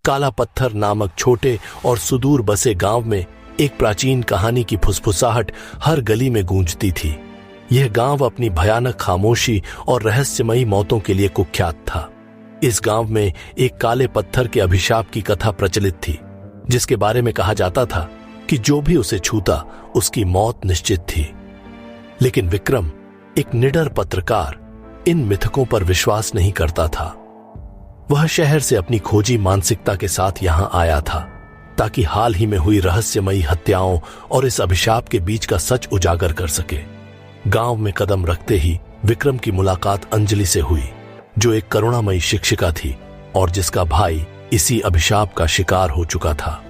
काला पत्थर नामक छोटे और सुदूर बसे गांव में एक प्राचीन कहानी की फुसफुसाहट हर गली में गूंजती थी। यह गांव अपनी भयानक खामोशी और रहस्यमयी मौतों के लिए कुख्यात था। इस गांव में एक काले पत्थर के अभिशाप की कथा प्रचलित थी, जिसके बारे में कहा जाता था कि जो भी उसे छूता उसकी मौत निश्चित थी। लेकिन विक्रम, एक निडर पत्रकार, इन मिथकों पर विश्वास नहीं करता था। वह शहर से अपनी खोजी मानसिकता के साथ यहां आया था ताकि हाल ही में हुई रहस्यमयी हत्याओं और इस अभिशाप के बीच का सच उजागर कर सके। गांव में कदम रखते ही विक्रम की मुलाकात अंजलि से हुई, जो एक करुणामयी शिक्षिका थी और जिसका भाई इसी अभिशाप का शिकार हो चुका था।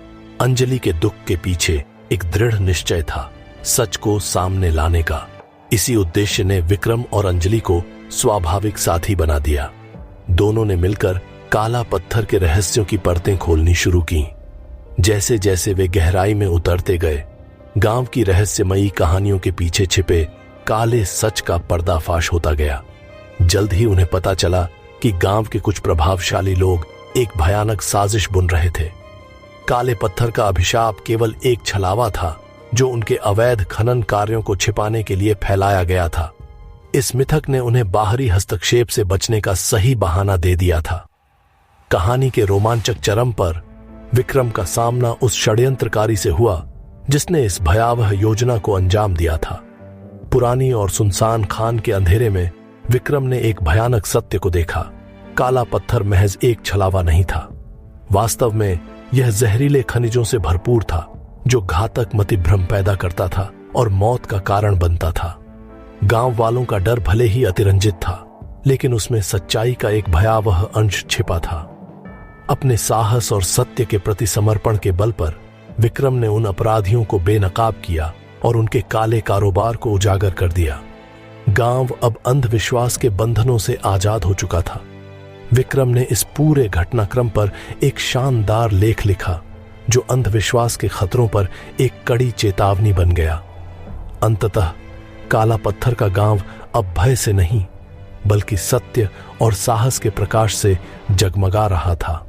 अंजलि के दुख के पीछे एक दृढ़ निश्चय था, सच को सामने लाने का। इसी उद्देश्य ने विक्रम और अंजलि को स्वाभाविक साथी बना दिया। दोनों ने मिलकर काला पत्थर के रहस्यों की परतें खोलनी शुरू की। जैसे जैसे वे गहराई में उतरते गए, गांव की रहस्यमयी कहानियों के पीछे छिपे काले सच का पर्दाफाश होता गया। जल्द ही उन्हें पता चला कि गांव के कुछ प्रभावशाली लोग एक भयानक साजिश बुन रहे थे। काले पत्थर का अभिशाप केवल एक छलावा था जो उनके अवैध खनन कार्यों को छिपाने के लिए फैलाया गया था। इस मिथक ने उन्हें बाहरी हस्तक्षेप से बचने का सही बहाना दे दिया था। कहानी के रोमांचक चरम पर विक्रम का सामना उस षड्यंत्रकारी से हुआ जिसने इस भयावह योजना को अंजाम दिया था। पुरानी और सुनसान खान के अंधेरे में विक्रम ने एक भयानक सत्य को देखा। काला पत्थर महज एक छलावा नहीं था। वास्तव में यह जहरीले खनिजों से भरपूर था जो घातक मतिभ्रम पैदा करता था और मौत का कारण बनता था। गांव वालों का डर भले ही अतिरंजित था, लेकिन उसमें सच्चाई का एक भयावह अंश छिपा था। अपने साहस और सत्य के प्रति समर्पण के बल पर विक्रम ने उन अपराधियों को बेनकाब किया और उनके काले कारोबार को उजागर कर दिया। गांव अब अंधविश्वास के बंधनों से आजाद हो चुका था। विक्रम ने इस पूरे घटनाक्रम पर एक शानदार लेख लिखा जो अंधविश्वास के खतरों पर एक कड़ी चेतावनी बन गया। अंततः काला पत्थर का गांव अब भय से नहीं, बल्कि सत्य और साहस के प्रकाश से जगमगा रहा था।